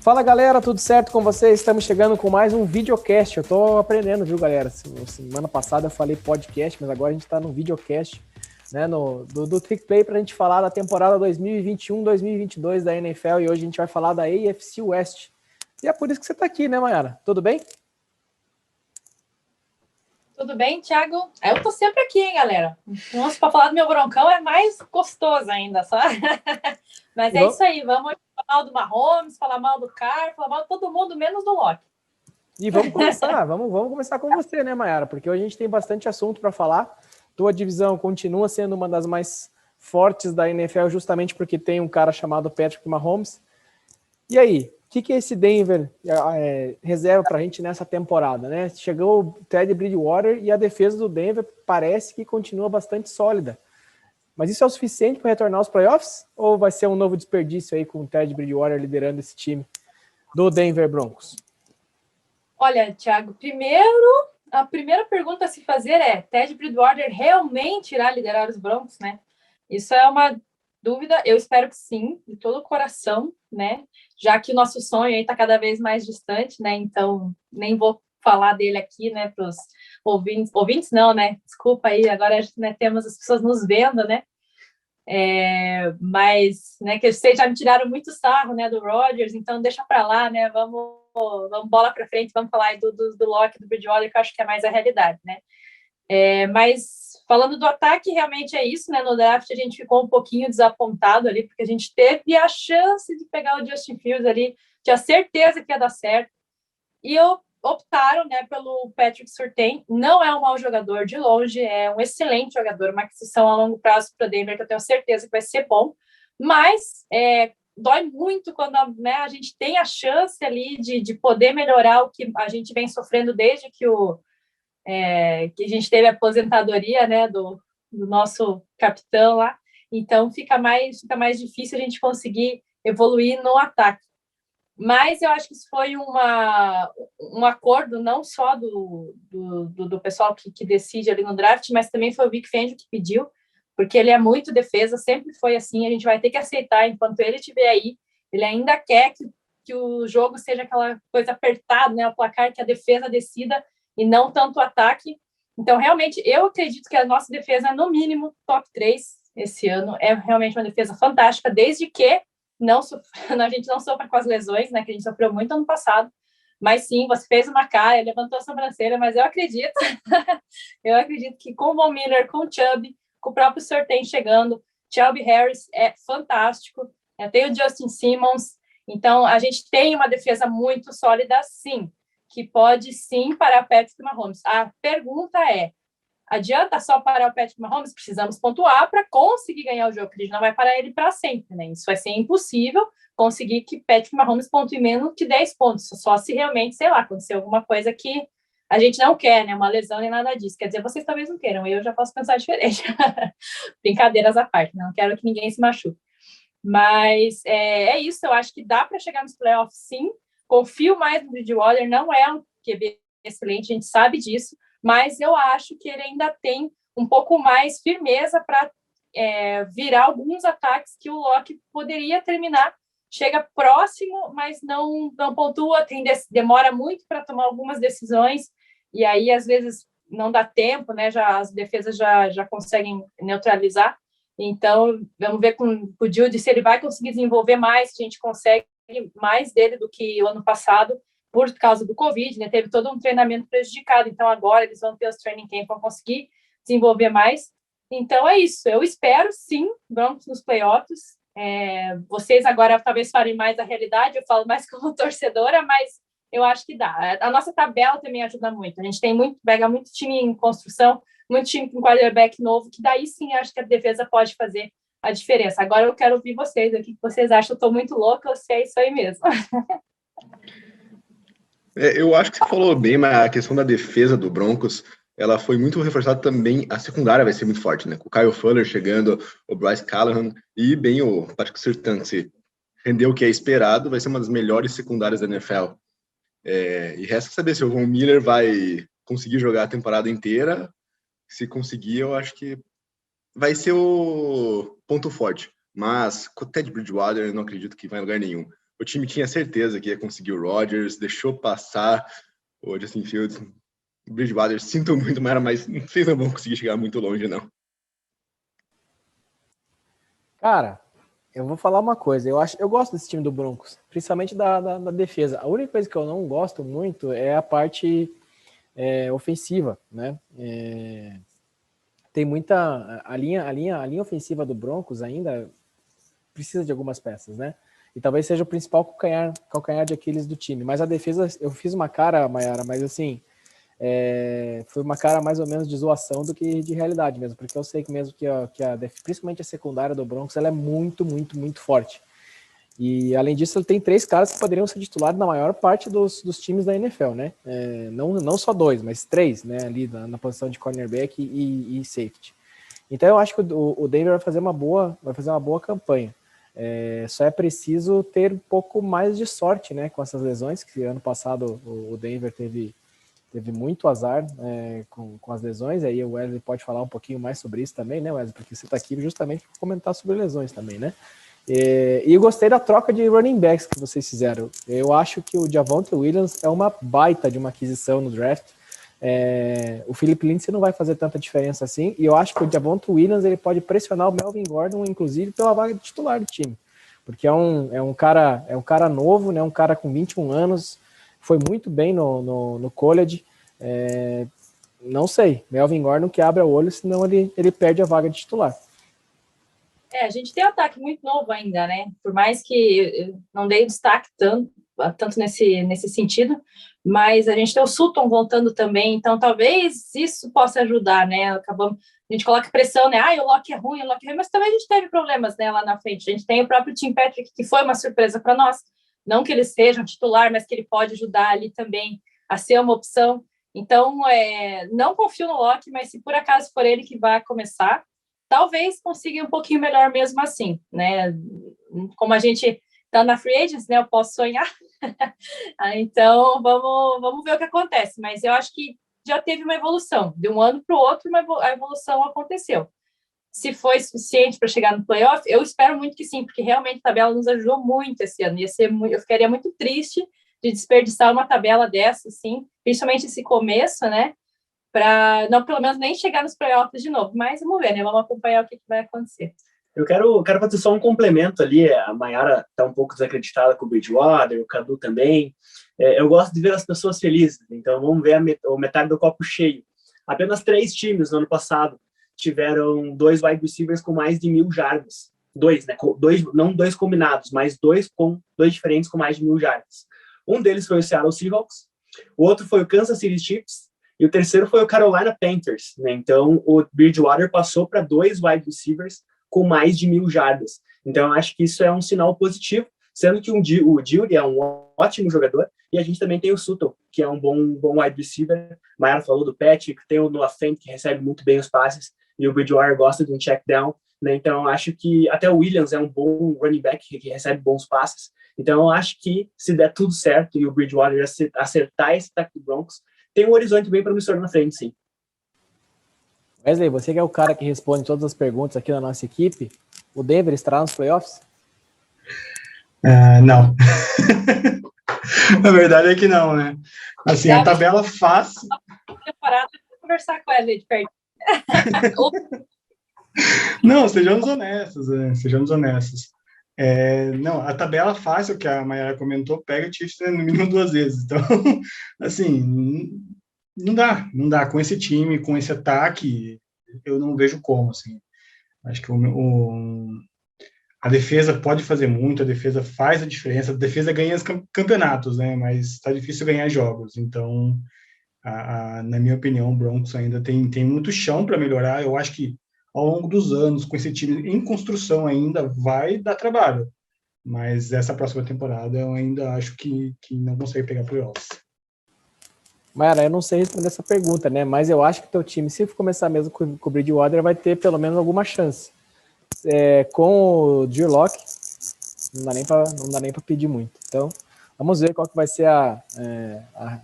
Fala galera, tudo certo com vocês? Estamos chegando com mais um videocast. Eu tô aprendendo, viu galera? Semana passada eu falei podcast, mas agora a gente tá no videocast, né, do TrickPlay pra gente falar da temporada 2021-2022 da NFL e hoje a gente vai falar da AFC West. E é por isso que você tá aqui, né, Mayara? Tudo bem? Tudo bem, Thiago? Eu tô sempre aqui, hein, galera? Nossa, pra falar do meu broncão é mais gostoso ainda, só. Mas é isso aí, vamos falar mal do Mahomes, falar mal do Carr, falar mal de todo mundo, menos do Locke. E vamos começar, vamos começar com você, né, Mayara? Porque hoje a gente tem bastante assunto para falar. Tua divisão continua sendo uma das mais fortes da NFL, justamente porque tem um cara chamado Patrick Mahomes. E aí, o que esse Denver reserva para a gente nessa temporada, né? Chegou o Teddy Bridgewater e a defesa do Denver parece que continua bastante sólida. Mas isso é o suficiente para retornar aos playoffs? Ou vai ser um novo desperdício aí com o Teddy Bridgewater liderando esse time do Denver Broncos? Olha, Thiago, a primeira pergunta a se fazer é: Teddy Bridgewater realmente irá liderar os Broncos, né? Isso é uma dúvida, eu espero que sim, de todo o coração, né? Já que o nosso sonho aí está cada vez mais distante, né? Então, nem vou falar dele aqui, né, para os ouvintes não, né? Desculpa aí, agora né, temos as pessoas nos vendo, né? Mas, né, que vocês já me tiraram muito sarro, né, do Rodgers, então deixa para lá, né? Vamos bola para frente, vamos falar aí do Locke, do Bridgewater, que eu acho que é mais a realidade, né? Mas falando do ataque, realmente é isso, né? No draft a gente ficou um pouquinho desapontado ali, porque a gente teve a chance de pegar o Justin Fields ali, tinha certeza que ia dar certo, e optaram, né, pelo Patrick Surtain. Não é um mau jogador de longe, é um excelente jogador, uma aquisição a longo prazo para o Denver, que eu tenho certeza que vai ser bom, mas dói muito quando a gente tem a chance ali de poder melhorar o que a gente vem sofrendo desde que que a gente teve a aposentadoria, né, do nosso capitão lá. Então fica mais difícil a gente conseguir evoluir no ataque. Mas eu acho que isso foi um acordo não só do pessoal que decide ali no draft, mas também foi o Vic Fangio que pediu, porque ele é muito defesa, sempre foi assim, a gente vai ter que aceitar enquanto ele estiver aí. Ele ainda quer que o jogo seja aquela coisa apertada, né, o placar, que a defesa decida e não tanto o ataque. Então, realmente, eu acredito que a nossa defesa, no mínimo, top 3 esse ano, é realmente uma defesa fantástica, desde que a gente não sofra com as lesões, né, que a gente sofreu muito ano passado, mas sim, você fez uma cara, levantou a sobrancelha, mas eu acredito, eu acredito que com o Von Miller, com o Chubb, com o próprio Surtain chegando, Shelby Harris é fantástico, tem o Justin Simmons, então a gente tem uma defesa muito sólida, sim, que pode sim parar Patrick Mahomes. A pergunta é: adianta só parar o Patrick Mahomes? Precisamos pontuar para conseguir ganhar o jogo, porque a gente não vai parar ele para sempre, né? Isso vai ser impossível conseguir que Patrick Mahomes pontue menos que 10 pontos, só se realmente, sei lá, acontecer alguma coisa que a gente não quer, né? Uma lesão nem nada disso. Quer dizer, vocês talvez não queiram, eu já posso pensar diferente. Brincadeiras à parte, não quero que ninguém se machuque. Mas é isso, eu acho que dá para chegar nos playoffs, sim. Confio mais no Bridgewater, não é um QB excelente, a gente sabe disso, mas eu acho que ele ainda tem um pouco mais firmeza para virar alguns ataques que o Locke poderia terminar. Chega próximo, mas não pontua, demora muito para tomar algumas decisões, e aí, às vezes, não dá tempo, né? As defesas já conseguem neutralizar. Então, vamos ver com o Judy se ele vai conseguir desenvolver mais, se a gente consegue mais dele do que o ano passado, por causa do Covid, né? Teve todo um treinamento prejudicado, então agora eles vão ter os training camp, vão conseguir desenvolver mais. Então é isso, eu espero sim, Broncos nos playoffs. Vocês agora talvez falem mais a realidade, eu falo mais como torcedora, mas eu acho que dá. A nossa tabela também ajuda muito, a gente pega muito time em construção, muito time com quarterback novo, que daí sim acho que a defesa pode fazer a diferença. Agora eu quero ouvir vocês, o que vocês acham? Eu estou muito louca, ou se é isso aí mesmo. Eu acho que você falou bem, mas a questão da defesa do Broncos, ela foi muito reforçada também. A secundária vai ser muito forte, né? Com o Kyle Fuller chegando, o Bryce Callahan e bem o Patrick Surtain, se rendeu o que é esperado, vai ser uma das melhores secundárias da NFL. E resta saber se o Von Miller vai conseguir jogar a temporada inteira. Se conseguir, eu acho que vai ser o ponto forte. Mas com o Ted Bridgewater, eu não acredito que vai em lugar nenhum. o time tinha certeza que ia conseguir o Rodgers, deixou passar o Justin Fields. O Bridgewater, sinto muito, mas vocês não vão conseguir chegar muito longe, não. Cara, eu vou falar uma coisa. Eu gosto desse time do Broncos, principalmente da defesa. A única coisa que eu não gosto muito é a parte ofensiva, né? Tem muita... A linha ofensiva do Broncos ainda precisa de algumas peças, né? E talvez seja o principal calcanhar de Aquiles do time. Mas a defesa, eu fiz uma cara, Mayara, mas assim... foi uma cara mais ou menos de zoação do que de realidade mesmo, porque eu sei que mesmo que principalmente a secundária do Broncos, ela é muito, muito, muito forte. E além disso, ele tem 3 caras que poderiam ser titulares na maior parte dos times da NFL, né? Não só 2, mas 3, né? Ali na posição de cornerback e safety. Então eu acho que o Denver vai fazer uma boa campanha. Só é preciso ter um pouco mais de sorte, né? Com essas lesões, que ano passado o Denver teve muito azar com as lesões, aí o Wesley pode falar um pouquinho mais sobre isso também, né, Wesley? Porque você está aqui justamente para comentar sobre lesões também, né? E eu gostei da troca de running backs que vocês fizeram. Eu acho que o Javonte Williams é uma baita de uma aquisição no draft. O Philip Lindsay não vai fazer tanta diferença assim, e eu acho que o Javonte Williams ele pode pressionar o Melvin Gordon, inclusive, pela vaga de titular do time. Porque é um cara novo, né? Um cara com 21 anos, foi muito bem no college. Não sei, Melvin Gordon que abre o olho, senão ele perde a vaga de titular. A gente tem um ataque muito novo ainda, né? Por mais que não dei destaque tanto nesse sentido, mas a gente tem o Sutton voltando também, então talvez isso possa ajudar, né? A gente coloca pressão, né? O Locke é ruim, mas também a gente teve problemas, né, lá na frente. A gente tem o próprio Tim Patrick, que foi uma surpresa para nós. Não que ele seja um titular, mas que ele pode ajudar ali também a ser uma opção. Então, não confio no Locke, mas se por acaso for ele que vai começar, talvez consiga um pouquinho melhor mesmo assim, né? Como a gente está na Free Agents, né? Eu posso sonhar. Então, vamos ver o que acontece. Mas eu acho que já teve uma evolução. De um ano para o outro, a evolução aconteceu. Se foi suficiente para chegar no playoff, eu espero muito que sim, porque realmente a tabela nos ajudou muito esse ano. Eu ficaria muito triste de desperdiçar uma tabela dessa, assim, principalmente esse começo, né? Para não, pelo menos, nem chegar nos playoffs de novo. Mas vamos ver, né? Vamos acompanhar o que vai acontecer. Eu quero fazer só um complemento ali. A Mayara está um pouco desacreditada com o Bridgewater, o Cadu também. Eu gosto de ver as pessoas felizes, então vamos ver a metade do copo cheio. Apenas 3 times no ano passado tiveram 2 wide receivers com mais de 1.000 jardas. 2, né? Não 2 combinados, mas 2 diferentes com mais de 1.000 jardas. Um deles foi o Seattle Seahawks, o outro foi o Kansas City Chiefs, e o terceiro foi o Carolina Panthers, né? Então, o Bridgewater passou para 2 wide receivers com mais de 1.000 jardas. Então, eu acho que isso é um sinal positivo, sendo que o Judy é um ótimo jogador, e a gente também tem o Sutton, que é um bom wide receiver. Mayara falou do Patrick, tem o Noah Fant, que recebe muito bem os passes, e o Bridgewater gosta de um check down, né? Então, eu acho que até o Williams é um bom running back, que recebe bons passes. Então, eu acho que se der tudo certo e o Bridgewater acertar esse ataque do Broncos, tem um horizonte bem promissor na frente, sim. Wesley, você que é o cara que responde todas as perguntas aqui na nossa equipe, o Denver estará nos playoffs? Não. A verdade é que não, né? Assim, a tabela fácil... Preparado para conversar com ela de perto. Não, sejamos honestos, sejamos honestos. Não, a tabela fácil que a Mayara comentou pega o Chiefs no mínimo 2 vezes. Então, assim, não dá. Com esse time, com esse ataque, eu não vejo como, assim. Acho que a defesa pode fazer muito, a defesa faz a diferença, a defesa ganha os campeonatos, né? Mas está difícil ganhar jogos. Então, na minha opinião, o Broncos ainda tem muito chão para melhorar. Eu acho que ao longo dos anos, com esse time em construção ainda, vai dar trabalho. Mas essa próxima temporada eu ainda acho que não consegue pegar playoffs. Mayara, eu não sei responder essa pergunta, né? Mas eu acho que o teu time, se começar mesmo com o Bridgewater, vai ter pelo menos alguma chance. Com o Drew Lock, não dá nem para pedir muito. Então, vamos ver qual que vai ser a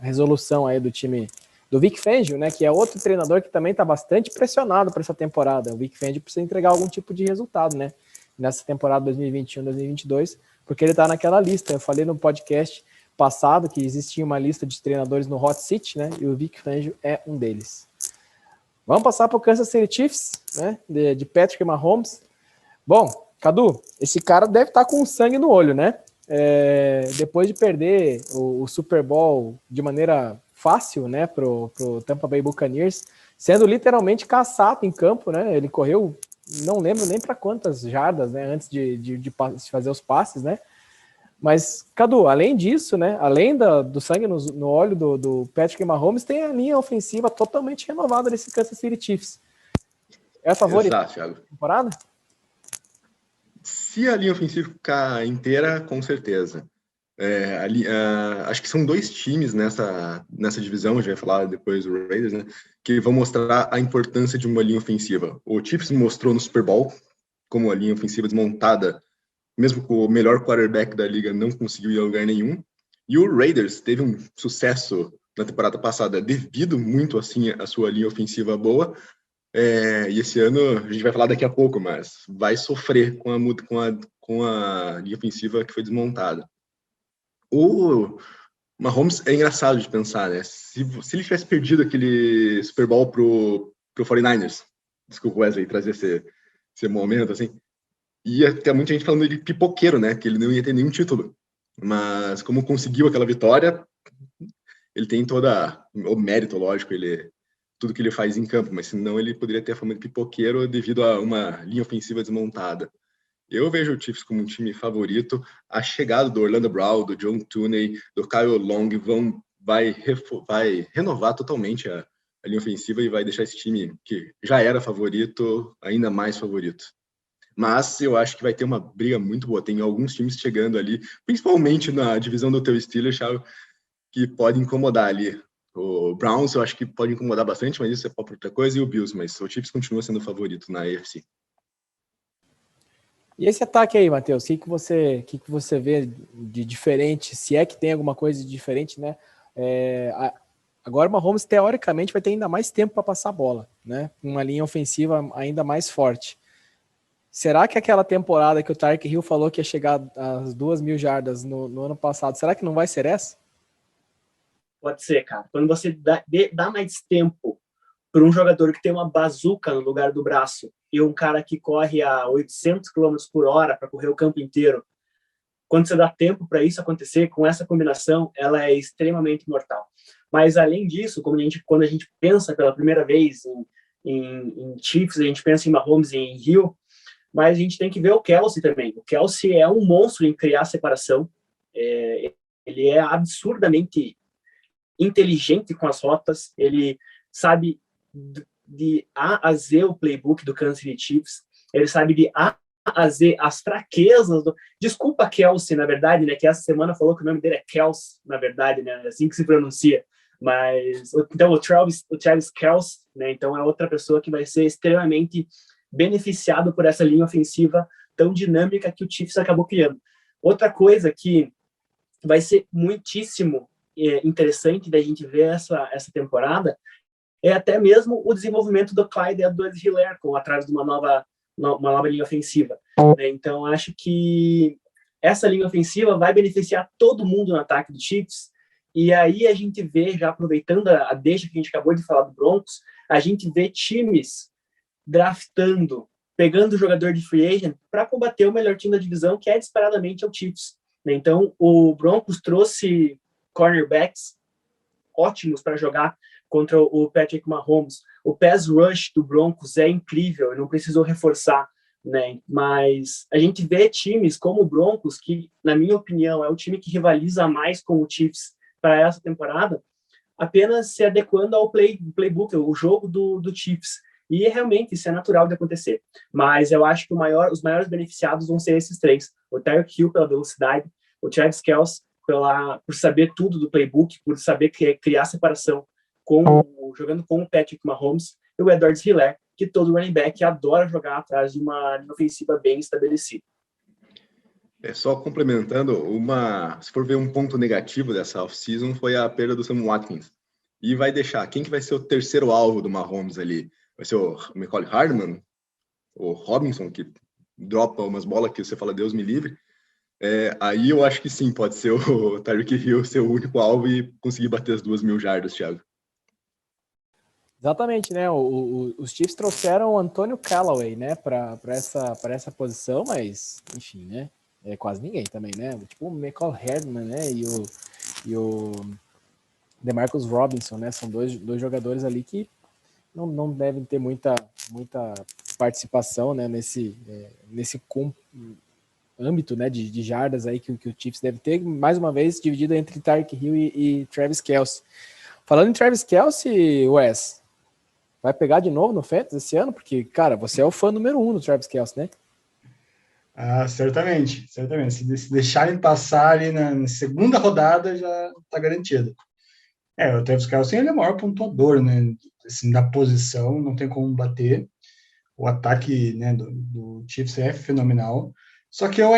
resolução aí do time do Vic Fangio, né, que é outro treinador que também está bastante pressionado para essa temporada. O Vic Fangio precisa entregar algum tipo de resultado, né? Nessa temporada 2021-2022, porque ele está naquela lista. Eu falei no podcast passado que existia uma lista de treinadores no Hot Seat, né? E o Vic Fangio é um deles. Vamos passar para o Kansas City Chiefs, né? De Patrick Mahomes. Bom, Cadu, esse cara deve estar com sangue no olho, né? Depois de perder o Super Bowl de maneira fácil, né, pro Tampa Bay Buccaneers, sendo literalmente caçado em campo, né? Ele correu, não lembro nem para quantas jardas, né, antes de fazer os passes, né? Mas, Cadu, além disso, né, além do sangue no olho do Patrick Mahomes, tem a linha ofensiva totalmente renovada desse Kansas City Chiefs. É a favorita Exato, Thiago. Temporada? Se a linha ofensiva ficar inteira, com certeza. Acho que são 2 times nessa divisão, a gente vai falar depois do Raiders, né, que vão mostrar a importância de uma linha ofensiva. O Chiefs mostrou no Super Bowl como a linha ofensiva desmontada, mesmo com o melhor quarterback da liga, não conseguiu ir a lugar nenhum. E o Raiders teve um sucesso na temporada passada devido muito assim à sua linha ofensiva boa. E esse ano, a gente vai falar daqui a pouco, mas vai sofrer com a linha ofensiva que foi desmontada. O Mahomes é engraçado de pensar, né? Se ele tivesse perdido aquele Super Bowl pro 49ers, desculpa, Wesley, trazer esse momento, assim, ia ter muita gente falando de pipoqueiro, né? Que ele não ia ter nenhum título. Mas como conseguiu aquela vitória, ele tem todo o mérito, lógico, tudo que ele faz em campo, mas senão ele poderia ter a fama de pipoqueiro devido a uma linha ofensiva desmontada. Eu vejo o Chiefs como um time favorito. A chegada do Orlando Brown, do John Tooney, do Kyle Long vai renovar totalmente a linha ofensiva e vai deixar esse time, que já era favorito, ainda mais favorito. Mas eu acho que vai ter uma briga muito boa. Tem alguns times chegando ali, principalmente na divisão do teu Steelers, que pode incomodar ali. O Browns eu acho que pode incomodar bastante, mas isso é para outra coisa, e o Bills, mas o Chiefs continua sendo o favorito na AFC. E esse ataque aí, Matheus, o que você vê de diferente, se é que tem alguma coisa de diferente, né? Agora o Mahomes, teoricamente, vai ter ainda mais tempo para passar a bola, né? Uma linha ofensiva ainda mais forte. Será que aquela temporada que o Tyreek Hill falou que ia chegar às 2.000 jardas no ano passado, será que não vai ser essa? Pode ser, cara. Quando você dá mais tempo para um jogador que tem uma bazuca no lugar do braço e um cara que corre a 800 km por hora para correr o campo inteiro, quando você dá tempo para isso acontecer, com essa combinação, ela é extremamente mortal. Mas, além disso, quando a gente pensa pela primeira vez em Chiefs, a gente pensa em Mahomes e em Hill, mas a gente tem que ver o Kelce também. O Kelce é um monstro em criar separação. Ele é absurdamente inteligente com as rotas. Ele sabe de A a Z o playbook do Kansas City Chiefs. Ele sabe de A a Z as fraquezas Desculpa, Kelce, na verdade, né? Que essa semana falou que o nome dele é Kelce, na verdade, né? É assim que se pronuncia. Mas, então, o Travis Kelce, né? Então, é outra pessoa que vai ser extremamente beneficiado por essa linha ofensiva tão dinâmica que o Chiefs acabou criando. Outra coisa que vai ser muitíssimo interessante da gente ver essa temporada é até mesmo o desenvolvimento do Clyde Edwards-Helaire atrás de uma nova linha ofensiva. Então, acho que essa linha ofensiva vai beneficiar todo mundo no ataque do Chiefs, e aí a gente vê, já aproveitando a deixa que a gente acabou de falar do Broncos, a gente vê times draftando, pegando o jogador de free agent para combater o melhor time da divisão, que é disparadamente o Chiefs. Então, o Broncos trouxe cornerbacks ótimos para jogar contra o Patrick Mahomes. O pass rush do Broncos é incrível, não precisou reforçar, né? Mas a gente vê times como o Broncos, que, na minha opinião, é o time que rivaliza mais com o Chiefs para essa temporada, apenas se adequando ao playbook, o jogo do Chiefs. E realmente isso é natural de acontecer. Mas eu acho que os maiores beneficiados vão ser esses três. O Tyreek Hill pela velocidade, o Travis Kelce por saber tudo do playbook, por saber criar separação jogando com o Patrick Mahomes, e o Edwards-Helaire, que todo running back adora jogar atrás de uma linha ofensiva bem estabelecida. Só complementando, se for ver um ponto negativo dessa off-season, foi a perda do Sam Watkins. E vai deixar, quem que vai ser o terceiro alvo do Mahomes ali? Vai ser o Mecole Hardman? O Robinson, que dropa umas bolas que você fala, Deus me livre? Aí eu acho que sim, pode ser o Tyreek Hill ser o único alvo e conseguir bater as 2.000 jardas, Thiago. Exatamente, né? Os Chiefs trouxeram o Antonio Callaway, né, para essa posição, mas, enfim, né? É quase ninguém também, né? Tipo o Michael Hardman, né? E o DeMarcus Robinson, né? São dois jogadores ali que não devem ter muita participação, né? Nesse âmbito, né? De jardas aí que o Chiefs deve ter, mais uma vez dividido entre Tyreek Hill e Travis Kelce. Falando em Travis Kelce, Wes, vai pegar de novo no Fantasy esse ano? Porque, cara, você é o fã número 1 do Travis Kelce, né? Certamente. Se deixarem passar ali na segunda rodada, já está garantido. O Travis Kelce ele é o maior pontuador, né? Assim, da posição, não tem como bater. O ataque, né, do Chiefs é fenomenal. Só que eu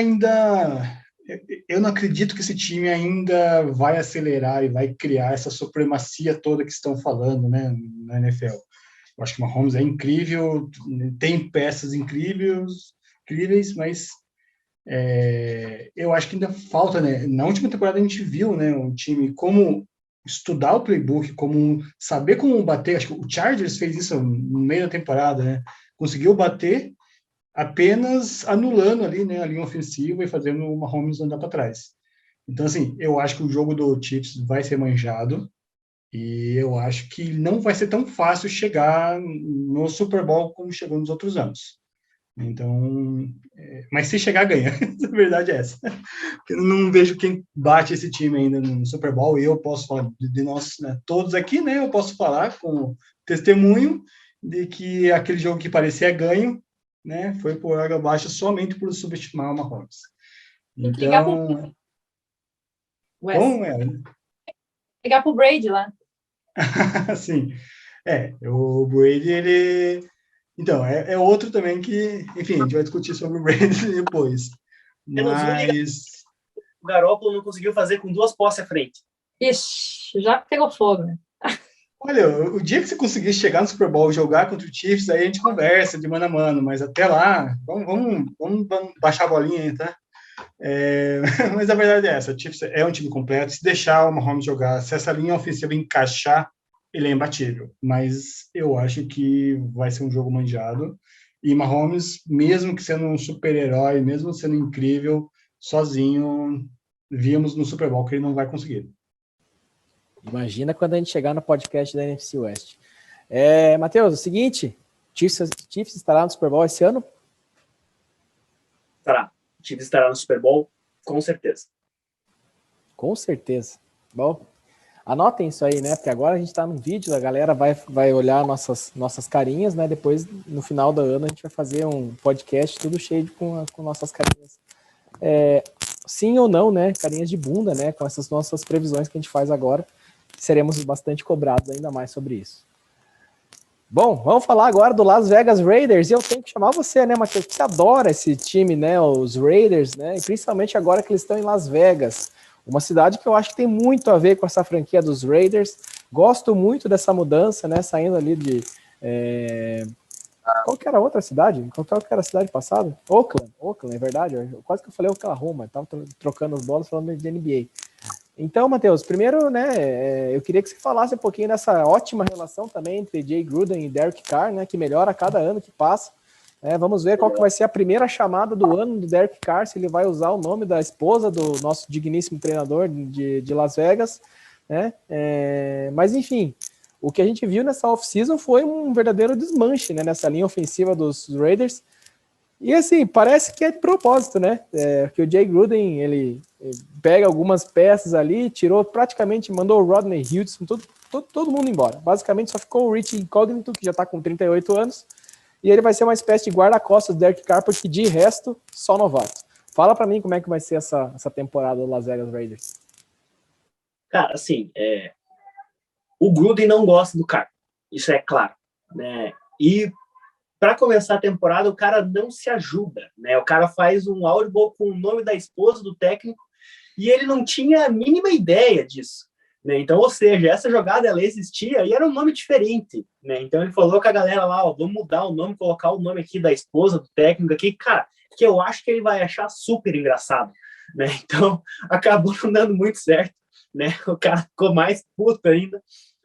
não acredito que esse time ainda vai acelerar e vai criar essa supremacia toda que estão falando, né, na NFL. Eu acho que o Mahomes é incrível, tem peças incríveis, mas eu acho que ainda falta, né? Na última temporada a gente viu, né, um time como estudar o playbook, como saber como bater. Acho que o Chargers fez isso no meio da temporada, né? Conseguiu bater apenas anulando ali, né, a linha ofensiva e fazendo o Mahomes andar para trás. Então, assim, eu acho que o jogo do Chiefs vai ser manjado e eu acho que não vai ser tão fácil chegar no Super Bowl como chegou nos outros anos. Então, mas se chegar, ganha. A verdade é essa. Porque eu não vejo quem bate esse time ainda no Super Bowl. E eu posso falar de nós, né, todos aqui, né? Eu posso falar com testemunho de que aquele jogo que parecia ganho, né, foi por água abaixo somente por subestimar o Mahomes. Tem que ligar pro Como é? Ligar pro Brady lá. Assim, o Brady, ele... Então, é outro também que, enfim, a gente vai discutir sobre o Brady depois. Mas... O Garoppolo não conseguiu fazer com 2 posses à frente. Ixi, já pegou fogo, né? Olha, o dia que você conseguir chegar no Super Bowl e jogar contra o Chiefs, aí a gente conversa de mano a mano, mas até lá, vamos baixar a bolinha aí, tá? Mas a verdade é essa, o Chiefs é um time completo, se deixar o Mahomes jogar, se essa linha ofensiva encaixar, ele é imbatível, mas eu acho que vai ser um jogo manjado, e Mahomes, mesmo que sendo um super-herói, mesmo sendo incrível, sozinho, víamos no Super Bowl que ele não vai conseguir. Imagina quando a gente chegar no podcast da NFC West. Matheus, o seguinte, Chiefs estará no Super Bowl esse ano? Estará. O Chiefs estará no Super Bowl, com certeza. Com certeza. Bom, anotem isso aí, né? Porque agora a gente está no vídeo, a galera vai olhar nossas carinhas, né? Depois, no final do ano, a gente vai fazer um podcast tudo cheio com nossas carinhas. Sim ou não, né? Carinhas de bunda, né? Com essas nossas previsões que a gente faz agora. Seremos bastante cobrados ainda mais sobre isso. Bom, vamos falar agora do Las Vegas Raiders, e eu tenho que chamar você, né, Matheus, que você adora esse time, né, os Raiders, né, e principalmente agora que eles estão em Las Vegas, uma cidade que eu acho que tem muito a ver com essa franquia dos Raiders. Gosto muito dessa mudança, né, saindo ali de... Qual que era a outra cidade? Qual que era a cidade passada? Oakland, é verdade, quase que eu falei Oklahoma, estava trocando as bolas falando de NBA. Então, Matheus, primeiro, né, eu queria que você falasse um pouquinho dessa ótima relação também entre Jay Gruden e Derek Carr, né, que melhora a cada ano que passa. Vamos ver qual que vai ser a primeira chamada do ano do Derek Carr, se ele vai usar o nome da esposa do nosso digníssimo treinador de Las Vegas, né? Mas, enfim, o que a gente viu nessa off-season foi um verdadeiro desmanche, né, nessa linha ofensiva dos Raiders. E assim, parece que é de propósito, né? Que o Jay Gruden, ele pega algumas peças ali, mandou o Rodney Hudson, todo mundo embora. Basicamente só ficou o Rich Incognito, que já tá com 38 anos, e ele vai ser uma espécie de guarda-costas do Derek Carr, porque de resto, só novato. Fala pra mim como é que vai ser essa temporada do Las Vegas Raiders. Cara, assim, o Gruden não gosta do Carr, isso é claro, né? E para começar a temporada, o cara não se ajuda, né? O cara faz um audible com o nome da esposa do técnico e ele não tinha a mínima ideia disso, né? Então, ou seja, essa jogada ela existia e era um nome diferente, né? Então ele falou com a galera lá, vamos mudar o nome, colocar o nome aqui da esposa do técnico aqui, cara, que eu acho que ele vai achar super engraçado, né? Então, acabou não dando muito certo, né? O cara ficou mais puto ainda,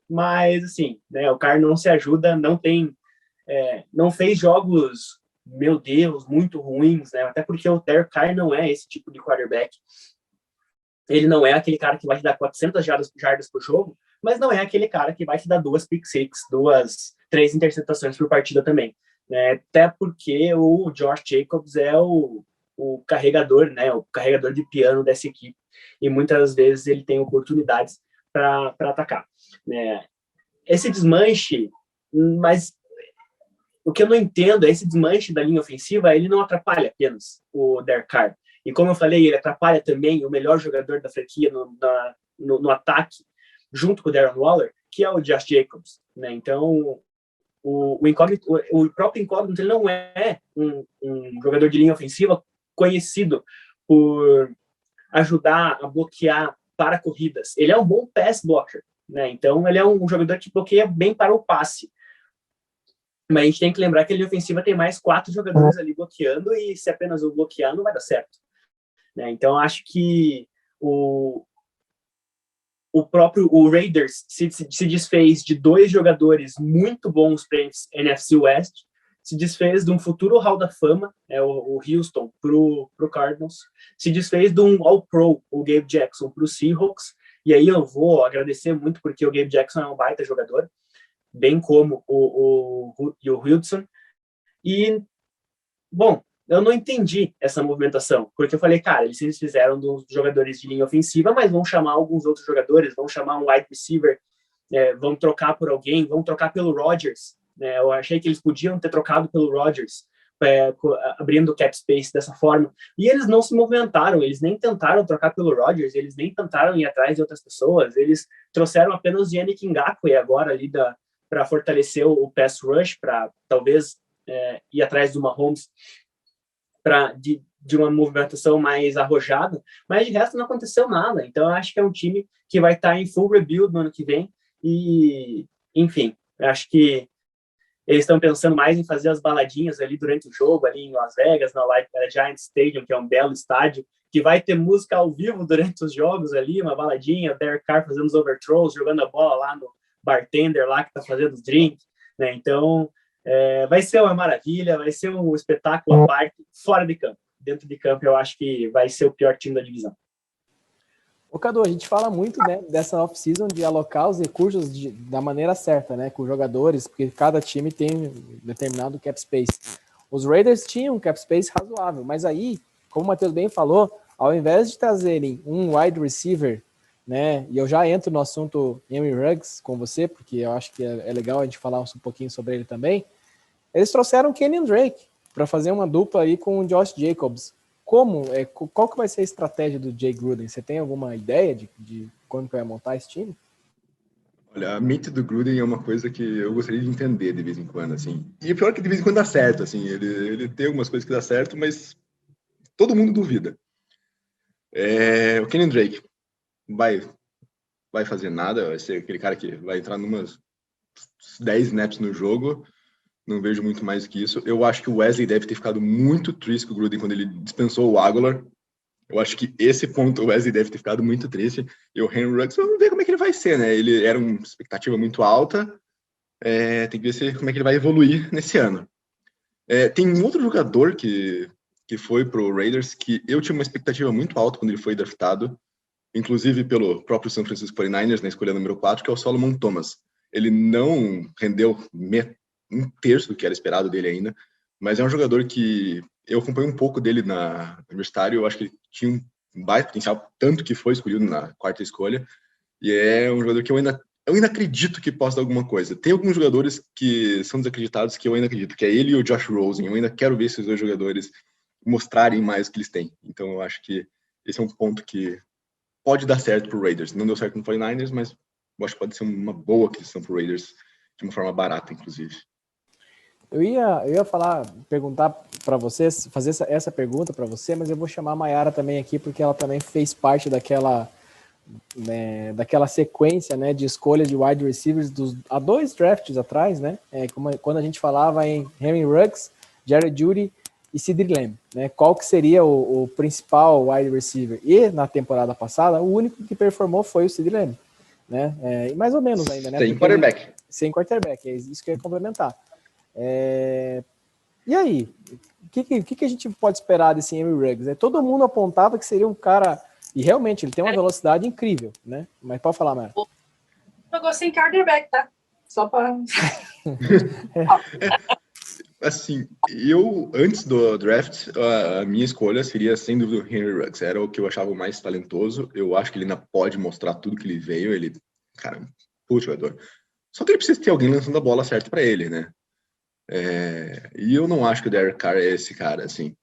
mas, assim, né? O cara não se ajuda, não fez jogos, meu Deus, muito ruins, né? Até porque o Derek Carr não é esse tipo de quarterback. Ele não é aquele cara que vai te dar 400 jardas por jogo, mas não é aquele cara que vai te dar 2 pick six, 3 interceptações por partida também, né? Até porque o Josh Jacobs é o carregador, né? O carregador de piano dessa equipe, e muitas vezes ele tem oportunidades para atacar, né? Esse desmanche, mas o que eu não entendo é esse desmanche da linha ofensiva, ele não atrapalha apenas o Derek Carr. E como eu falei, ele atrapalha também o melhor jogador da franquia no ataque, junto com o Darren Waller, que é o Josh Jacobs, né? Então, o próprio incógnito, ele não é um jogador de linha ofensiva conhecido por ajudar a bloquear para corridas. Ele é um bom pass blocker, né? Então, ele é um jogador que bloqueia bem para o passe. Mas a gente tem que lembrar que a linha ofensiva tem mais 4 jogadores ali bloqueando, e se apenas o bloquear, não vai dar certo, né? Então, acho que o Raiders se desfez de 2 jogadores muito bons para a NFC West, se desfez de um futuro Hall da Fama, o Houston, para o Cardinals, se desfez de um All-Pro, o Gabe Jackson, para o Seahawks, e aí eu vou agradecer muito, porque o Gabe Jackson é um baita jogador, bem como o Hudson. E, bom, eu não entendi essa movimentação, porque eu falei, cara, eles fizeram dos jogadores de linha ofensiva, mas vão chamar alguns outros jogadores, vão chamar um wide receiver, vão trocar por alguém, vão trocar pelo Rodgers, né? Eu achei que eles podiam ter trocado pelo Rodgers, abrindo o cap space dessa forma, e eles não se movimentaram, eles nem tentaram trocar pelo Rodgers, eles nem tentaram ir atrás de outras pessoas, eles trouxeram apenas o Yannick Ngakoue agora ali para fortalecer o pass rush, para talvez ir atrás do Mahomes de uma movimentação mais arrojada, mas de resto não aconteceu nada. Então eu acho que é um time que vai estar em full rebuild no ano que vem, e, enfim, eu acho que eles estão pensando mais em fazer as baladinhas ali durante o jogo, ali em Las Vegas, na Giants Stadium, que é um belo estádio, que vai ter música ao vivo durante os jogos ali, uma baladinha, o Derek Carr fazendo os overthrows, jogando a bola lá no bartender lá que está fazendo os drinks, né? Então, vai ser uma maravilha, vai ser um espetáculo à parte, fora de campo. Dentro de campo, eu acho que vai ser o pior time da divisão. Ô, Cadu, a gente fala muito, né, dessa off-season de alocar os recursos da maneira certa, né, com os jogadores, porque cada time tem um determinado cap space. Os Raiders tinham um cap space razoável, mas aí, como o Matheus bem falou, ao invés de trazerem um wide receiver, né, e eu já entro no assunto Henry Ruggs com você, porque eu acho que é legal a gente falar um pouquinho sobre ele também, eles trouxeram Kenyon Drake para fazer uma dupla aí com o Josh Jacobs. Qual que vai ser a estratégia do Jay Gruden? Você tem alguma ideia de quando que vai montar esse time? Olha, a mente do Gruden é uma coisa que eu gostaria de entender de vez em quando, assim. E o pior é que de vez em quando dá certo, assim. Ele tem algumas coisas que dá certo, mas todo mundo duvida. O Kenyon Drake vai fazer nada, vai ser aquele cara que vai entrar numas 10 snaps no jogo. Não vejo muito mais que isso. Eu acho que o Wesley deve ter ficado muito triste com o Gruden quando ele dispensou o Aguilar. Eu acho que esse ponto o Wesley deve ter ficado muito triste. E o Henry Ruggs, vamos ver como é que ele vai ser, né? Ele era uma expectativa muito alta. Tem que ver como é que ele vai evoluir nesse ano. Tem um outro jogador que foi pro Raiders que eu tinha uma expectativa muito alta quando ele foi draftado, inclusive pelo próprio San Francisco 49ers, na escolha número 4, que é o Solomon Thomas. Ele não rendeu um terço do que era esperado dele ainda, mas é um jogador que eu acompanho um pouco dele na universitária, eu acho que ele tinha um baita potencial, tanto que foi escolhido na 4ª escolha, e é um jogador que eu ainda acredito que possa dar alguma coisa. Tem alguns jogadores que são desacreditados que eu ainda acredito, que é ele e o Josh Rosen. Eu ainda quero ver esses 2 jogadores mostrarem mais o que eles têm. Então eu acho que esse é um ponto que pode dar certo pro Raiders. Não deu certo no 49ers, mas eu acho que pode ser uma boa aquisição pro Raiders, de uma forma barata, inclusive. Eu ia perguntar para vocês, fazer essa pergunta para você, mas eu vou chamar a Mayara também aqui, porque ela também fez parte daquela sequência, né, de escolha de wide receivers há 2 drafts atrás, né? Quando a gente falava em Henry Ruggs, Jerry Jeudy, e CeeDee Lamb, né? Qual que seria o principal wide receiver? E na temporada passada, o único que performou foi o CeeDee Lamb, né? E mais ou menos ainda, né? Sem quarterback. Sem quarterback, é isso que eu ia complementar. E aí, o que a gente pode esperar desse Henry Ruggs? Todo mundo apontava que seria um cara, e realmente ele tem uma velocidade incrível, né? Mas pode falar, Mara. Jogou sem quarterback, tá? Só para... Assim, antes do draft, a minha escolha seria, sem dúvida, o Henry Ruggs. Era o que eu achava o mais talentoso. Eu acho que ele ainda pode mostrar tudo que ele veio. Ele, cara, puto jogador. Só que ele precisa ter alguém lançando a bola certa para ele, né? E eu não acho que o Derek Carr é esse cara, assim.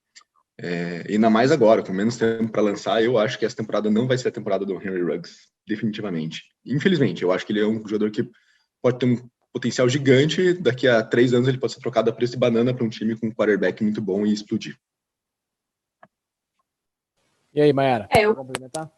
Ainda mais agora, com menos tempo para lançar, eu acho que essa temporada não vai ser a temporada do Henry Ruggs, definitivamente. Infelizmente, eu acho que ele é um jogador que pode ter um potencial gigante. Daqui a 3 anos ele pode ser trocado a preço de banana para um time com um quarterback muito bom e explodir. E aí, Mayara? Eu complementar?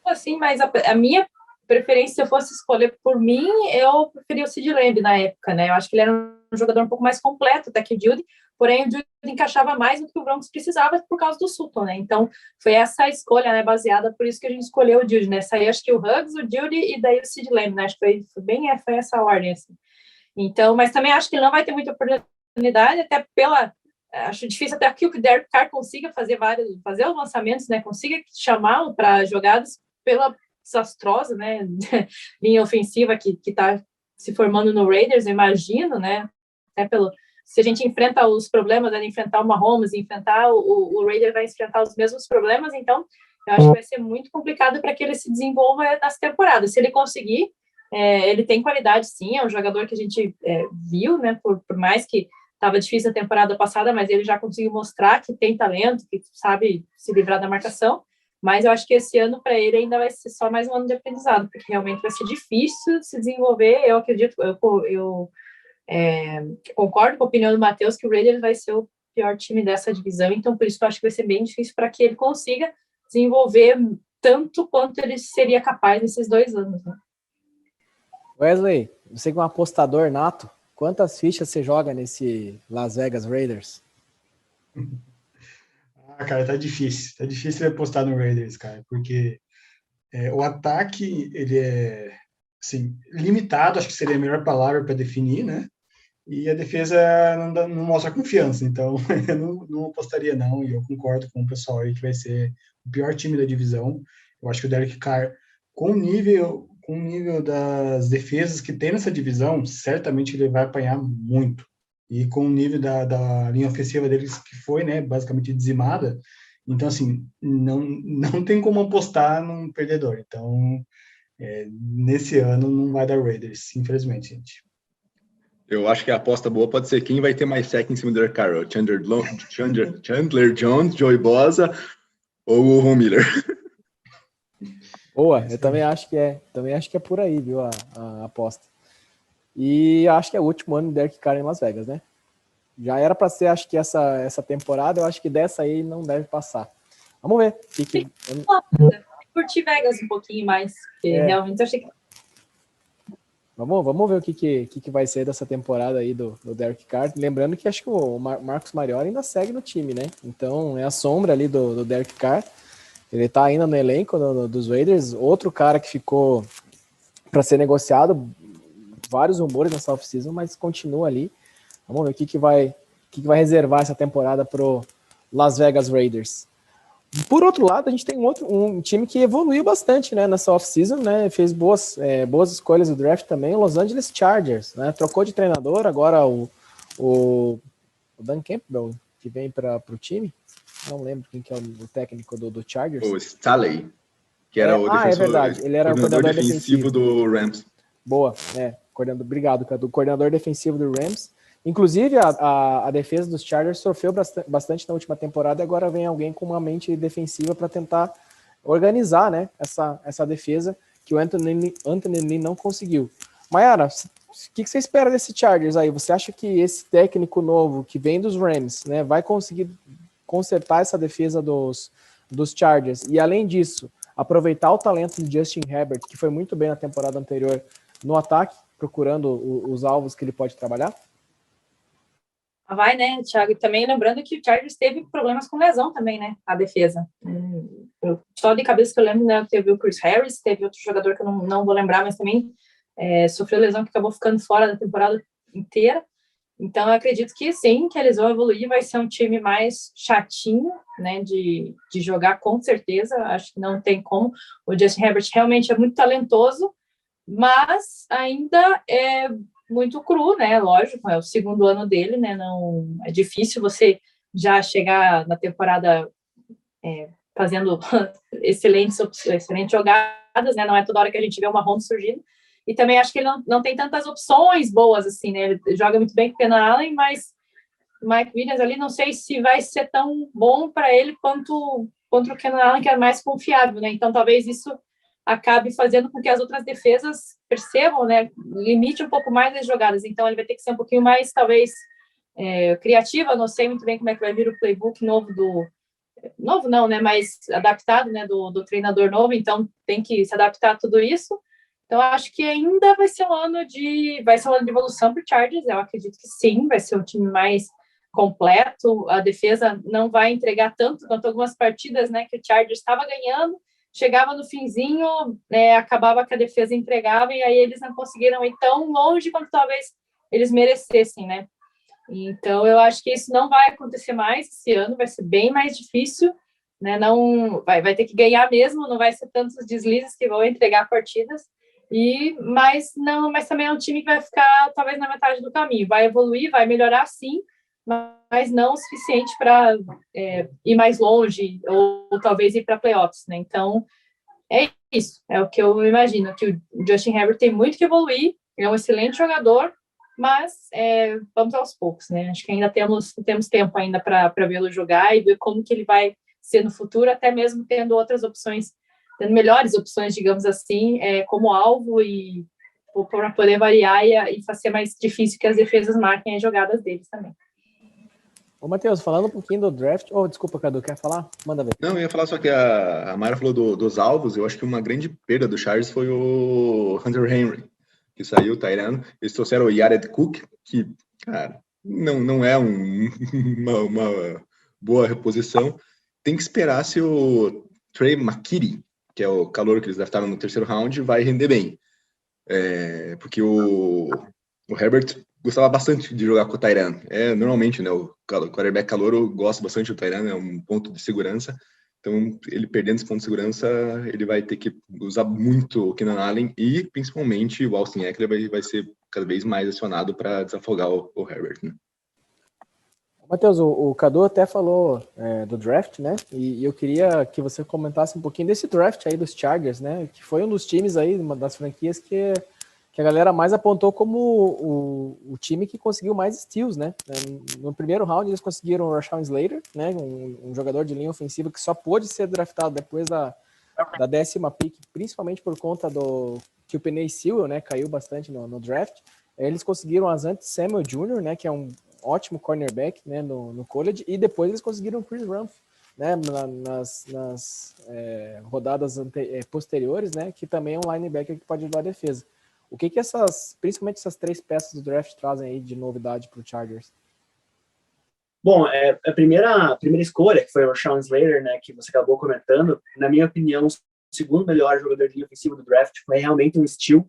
Assim, mas a minha preferência, se eu fosse escolher por mim, eu preferia o CeeDee Lamb na época, né? Eu acho que ele era um jogador um pouco mais completo até que o Jeudy, porém o Jeudy encaixava mais do que o Broncos precisava por causa do Sutton, né? Então, foi essa a escolha, né, baseada, por isso que a gente escolheu o Jeudy, né? Saiu, acho que o Ruggs, o Jeudy e daí o CeeDee Lamb, né? Acho que foi essa ordem, assim. Então, mas também acho que ele não vai ter muita oportunidade, até acho difícil até que o Derek Carr consiga fazer os lançamentos, né? Consiga chamá-lo para jogadas pela desastrosa, né? Linha ofensiva que está se formando no Raiders, eu imagino, né? Se a gente enfrenta os problemas, né, de enfrentar o Mahomes, enfrentar o Raiders vai enfrentar os mesmos problemas, então eu acho que vai ser muito complicado para que ele se desenvolva nessa temporada. Se ele conseguir, ele tem qualidade, sim, é um jogador que a gente viu, né? Por mais que estava difícil a temporada passada, mas ele já conseguiu mostrar que tem talento, que sabe se livrar da marcação. Mas eu acho que esse ano, para ele, ainda vai ser só mais um ano de aprendizado, porque realmente vai ser difícil se desenvolver. Eu acredito, eu concordo com a opinião do Matheus, que o Raiders vai ser o pior time dessa divisão, então por isso que eu acho que vai ser bem difícil para que ele consiga desenvolver tanto quanto ele seria capaz nesses 2 anos, né? Wesley, você que é um apostador nato, quantas fichas você joga nesse Las Vegas Raiders? Cara, tá difícil. Tá difícil apostar no Raiders, cara, porque o ataque, ele é, assim, limitado, acho que seria a melhor palavra para definir, né? E a defesa não mostra confiança, então eu não apostaria não, e eu concordo com o pessoal aí que vai ser o pior time da divisão. Eu acho que o Derek Carr, com o nível das defesas que tem nessa divisão, certamente ele vai apanhar muito. E com o nível da linha ofensiva deles, que foi, né, basicamente dizimada, então, assim, não tem como apostar num perdedor. Então, nesse ano não vai dar Raiders, infelizmente, gente. Eu acho que a aposta boa pode ser quem vai ter mais sec em cima do Derek Carr, Chandler Jones, Joey Bosa ou o Von Miller. Boa, eu também acho que é por aí, viu, a aposta. E acho que é o último ano do Derek Carr em Las Vegas, né? Já era para ser, acho que essa temporada, eu acho que dessa aí não deve passar. Vamos ver. Curti Vegas um pouquinho mais, porque realmente eu achei que... Vamos ver o que vai ser dessa temporada aí do Derek Carr. Lembrando que acho que o Marcus Mariota ainda segue no time, né? Então é a sombra ali do Derek Carr. Ele tá ainda no elenco dos Raiders. Outro cara que ficou para ser negociado, vários rumores nessa off-season, mas continua ali. Vamos ver o que vai reservar essa temporada pro Las Vegas Raiders. Por outro lado, a gente tem um time que evoluiu bastante, né, nessa off-season, né, fez boas escolhas do draft também, o Los Angeles Chargers, né, trocou de treinador, agora o Dan Campbell, que vem para o time, não lembro quem que é o técnico do Chargers. O Staley, que era o defensor, é verdade, ele era o coordenador defensivo do Rams. Boa, obrigado, Cadu, coordenador defensivo do Rams. Inclusive, a defesa dos Chargers sofreu bastante na última temporada e agora vem alguém com uma mente defensiva para tentar organizar, né, essa defesa que o Anthony Lynn não conseguiu. Mayara, o que você espera desse Chargers aí? Você acha que esse técnico novo que vem dos Rams, né, vai conseguir consertar essa defesa dos Chargers e, além disso, aproveitar o talento de Justin Herbert, que foi muito bem na temporada anterior no ataque, procurando os alvos que ele pode trabalhar? Vai, né, Thiago? E também lembrando que o Chargers teve problemas com lesão também, né? A defesa. Só de cabeça que eu lembro, né? Teve o Chris Harris, teve outro jogador que eu não vou lembrar, mas também sofreu lesão que acabou ficando fora da temporada inteira. Então, eu acredito que sim, que eles vão evoluir, vai ser um time mais chatinho, né, de jogar com certeza, acho que não tem como. O Justin Herbert realmente é muito talentoso, mas ainda é muito cru, né, lógico, é o segundo ano dele, né, não, é difícil você já chegar na temporada fazendo excelentes jogadas, né, não é toda hora que a gente vê uma Mahomes surgindo. E também acho que ele não tem tantas opções boas, assim, né? Ele joga muito bem com o Kenan Allen, mas Mike Williams ali, não sei se vai ser tão bom para ele quanto o Kenan Allen, que é mais confiável, né? Então, talvez isso acabe fazendo com que as outras defesas percebam, né? Limite um pouco mais as jogadas. Então, ele vai ter que ser um pouquinho mais, talvez, criativa. Não sei muito bem como é que vai vir o playbook novo Novo não, né? Mas adaptado, né? Do treinador novo. Então, tem que se adaptar a tudo isso. Então, acho que ainda vai ser um ano de evolução para o Chargers. Eu acredito que sim, vai ser um time mais completo. A defesa não vai entregar tanto quanto algumas partidas, né, que o Chargers estava ganhando, chegava no finzinho, né, acabava que a defesa entregava e aí eles não conseguiram ir tão longe quanto talvez eles merecessem, né? Então, eu acho que isso não vai acontecer mais esse ano, vai ser bem mais difícil, né? Não vai ter que ganhar mesmo, não vai ser tantos deslizes que vão entregar partidas. Mas também é um time que vai ficar talvez na metade do caminho, vai evoluir, vai melhorar sim, mas não o suficiente para ir mais longe ou talvez ir para playoffs, né? Então é isso, é o que eu imagino, que o Justin Herbert tem muito que evoluir, ele é um excelente jogador, mas vamos aos poucos, né? Acho que ainda temos tempo ainda para vê-lo jogar e ver como que ele vai ser no futuro, até mesmo tendo outras opções, tendo melhores opções, digamos assim, como alvo e para poder variar e fazer mais difícil que as defesas marquem as jogadas deles também. Ô, Matheus, falando um pouquinho do draft... desculpa, Cadu, quer falar? Manda ver. Não, eu ia falar só que a Mayra falou dos alvos, eu acho que uma grande perda do Chargers foi o Hunter Henry, que saiu, tá irando. Eles trouxeram o Jared Cook, que, cara, não é uma boa reposição. Tem que esperar se o Trey McKitty, que é o calor que eles draftaram no terceiro round, vai render bem. Porque o Herbert gostava bastante de jogar com o Tyrann. Normalmente, né, o quarterback calouro gosta bastante do Tyrann, é um ponto de segurança. Então, ele perdendo esse ponto de segurança, ele vai ter que usar muito o Keenan Allen e, principalmente, o Austin Ekeler vai ser cada vez mais acionado para desafogar o Herbert, né? Matheus, o Cadu até falou do draft, né? E eu queria que você comentasse um pouquinho desse draft aí dos Chargers, né? Que foi um dos times aí, uma das franquias que a galera mais apontou como o time que conseguiu mais steals, né? No primeiro round eles conseguiram o Rashawn Slater, né? Um jogador de linha ofensiva que só pôde ser draftado depois da 10ª pick, principalmente por conta que o Penei Sewell, né? Caiu bastante no draft. Eles conseguiram o Asante Samuel Jr., né? Que é um ótimo cornerback, né, no college, e depois eles conseguiram o Chris Rumph, né, nas rodadas posteriores, né, que também é um linebacker que pode ajudar a defesa. O que principalmente essas 3 peças do draft trazem aí de novidade para o Chargers? Bom, a primeira escolha, que foi o Rashawn Slater, né, que você acabou comentando, na minha opinião, o segundo melhor jogador de linha ofensiva do draft, foi realmente um steal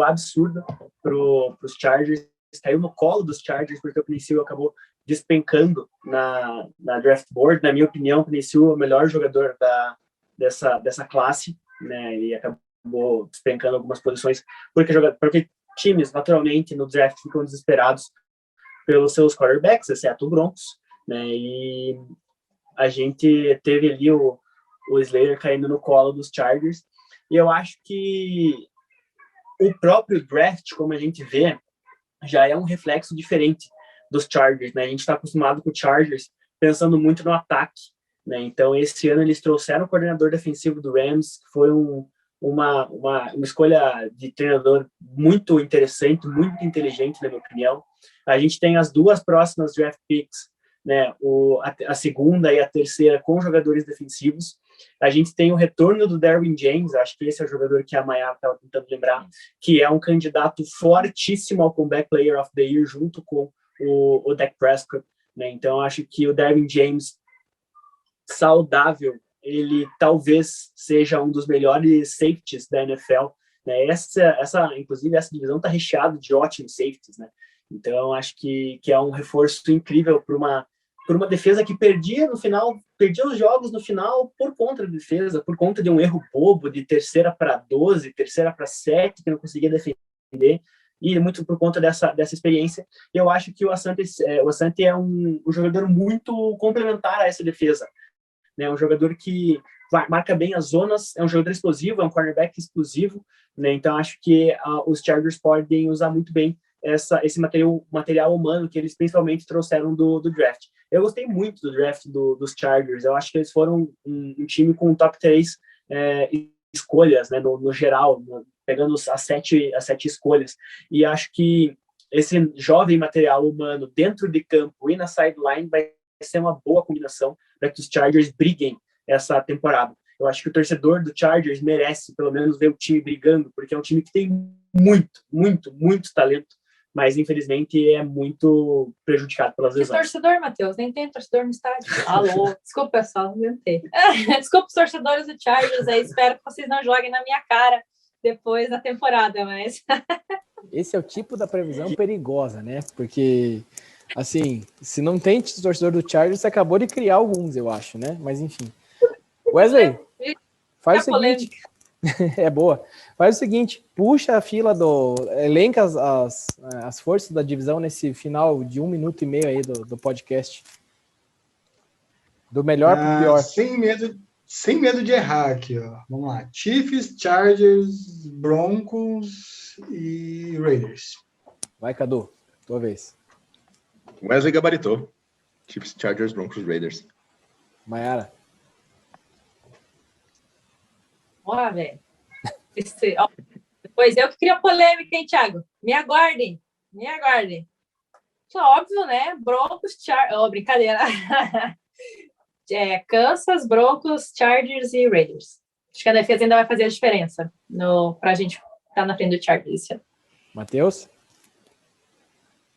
absurdo para os Chargers. Caiu no colo dos Chargers, porque o Penei Sewell acabou despencando na draft board. Na minha opinião, o Penei Sewell é o melhor jogador dessa classe, né, e acabou despencando algumas posições, porque times, naturalmente, no draft ficam desesperados pelos seus quarterbacks, exceto o Broncos, né, e a gente teve ali o Slater caindo no colo dos Chargers, e eu acho que o próprio draft, como a gente vê, já é um reflexo diferente dos Chargers, né? A gente está acostumado com o Chargers pensando muito no ataque, né? Então, esse ano eles trouxeram o coordenador defensivo do Rams, que foi uma escolha de treinador muito interessante, muito inteligente, na minha opinião. A gente tem as 2 próximas draft picks, né? A segunda e a terceira com jogadores defensivos. A gente tem o retorno do Derwin James, acho que esse é o jogador que a Maya estava tentando lembrar, que é um candidato fortíssimo ao Comeback Player of the Year, junto com o Dak Prescott, né? Então, acho que o Derwin James saudável, ele talvez seja um dos melhores safeties da NFL, né? Inclusive, essa divisão está recheada de ótimos safeties, né? Então, acho que é um reforço incrível para uma defesa que perdia os jogos no final por conta da defesa, por conta de um erro bobo de 3ª para 12, 3ª para 7, que não conseguia defender, e muito por conta dessa experiência. Eu acho que o Asante é um jogador muito complementar a essa defesa, né? Um jogador que marca bem as zonas, é um jogador explosivo, é um cornerback explosivo, né? Então acho que os Chargers podem usar muito bem esse material humano que eles principalmente trouxeram do draft. Eu gostei muito do draft dos Chargers. Eu acho que eles foram um time com top 3 escolhas, né, no geral, pegando as sete escolhas. E acho que esse jovem material humano dentro de campo e na sideline vai ser uma boa combinação para que os Chargers briguem essa temporada. Eu acho que o torcedor do Chargers merece, pelo menos, ver o time brigando, porque é um time que tem muito, muito, muito talento, mas, infelizmente, é muito prejudicado pelas lesões. Que torcedor, Matheus? Nem tem torcedor no estádio. Alô? Desculpa, pessoal, não inventei. Desculpa os torcedores do Chargers aí, espero que vocês não joguem na minha cara depois da temporada, mas... Esse é o tipo da previsão perigosa, né? Porque, assim, se não tem torcedor do Chargers, você acabou de criar alguns, eu acho, né? Mas, enfim. Wesley, faz o seguinte... É boa. Faz o seguinte, puxa a fila elenca as forças da divisão nesse final de 1 minuto e meio aí do podcast. Do melhor para o pior. Sem medo de errar aqui, ó. Vamos lá. Chiefs, Chargers, Broncos e Raiders. Vai, Cadu. Tua vez. Wesley gabaritou. Chiefs, Chargers, Broncos, Raiders. Maiara. Ó, velho. Depois eu que crio polêmica, hein, Thiago? Me aguardem. Só óbvio, né? Broncos, brincadeira. Kansas, Broncos, Chargers e Raiders. Acho que a defesa ainda vai fazer a diferença pra gente ficar na frente do Chargers esse ano. Matheus?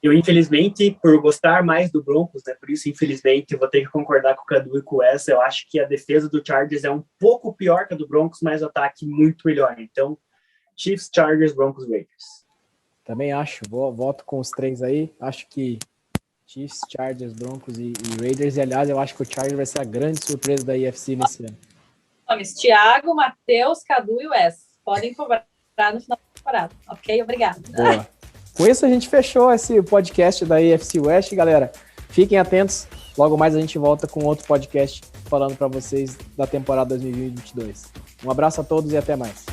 Eu, infelizmente, por gostar mais do Broncos, né, por isso, infelizmente, eu vou ter que concordar com o Cadu e com o Wes. Eu acho que a defesa do Chargers é um pouco pior que a do Broncos, mas o ataque muito melhor. Então, Chiefs, Chargers, Broncos, Raiders. Também acho. Voto com os 3 aí. Acho que Chiefs, Chargers, Broncos e Raiders. E, aliás, eu acho que o Chargers vai ser a grande surpresa da IFC nesse ano. Nomes: Thiago, Matheus, Cadu e Wes. Podem cobrar no final da temporada. Ok? Obrigado. Boa. Com isso, a gente fechou esse podcast da AFC West, galera. Fiquem atentos. Logo mais a gente volta com outro podcast falando para vocês da temporada 2022. Um abraço a todos e até mais.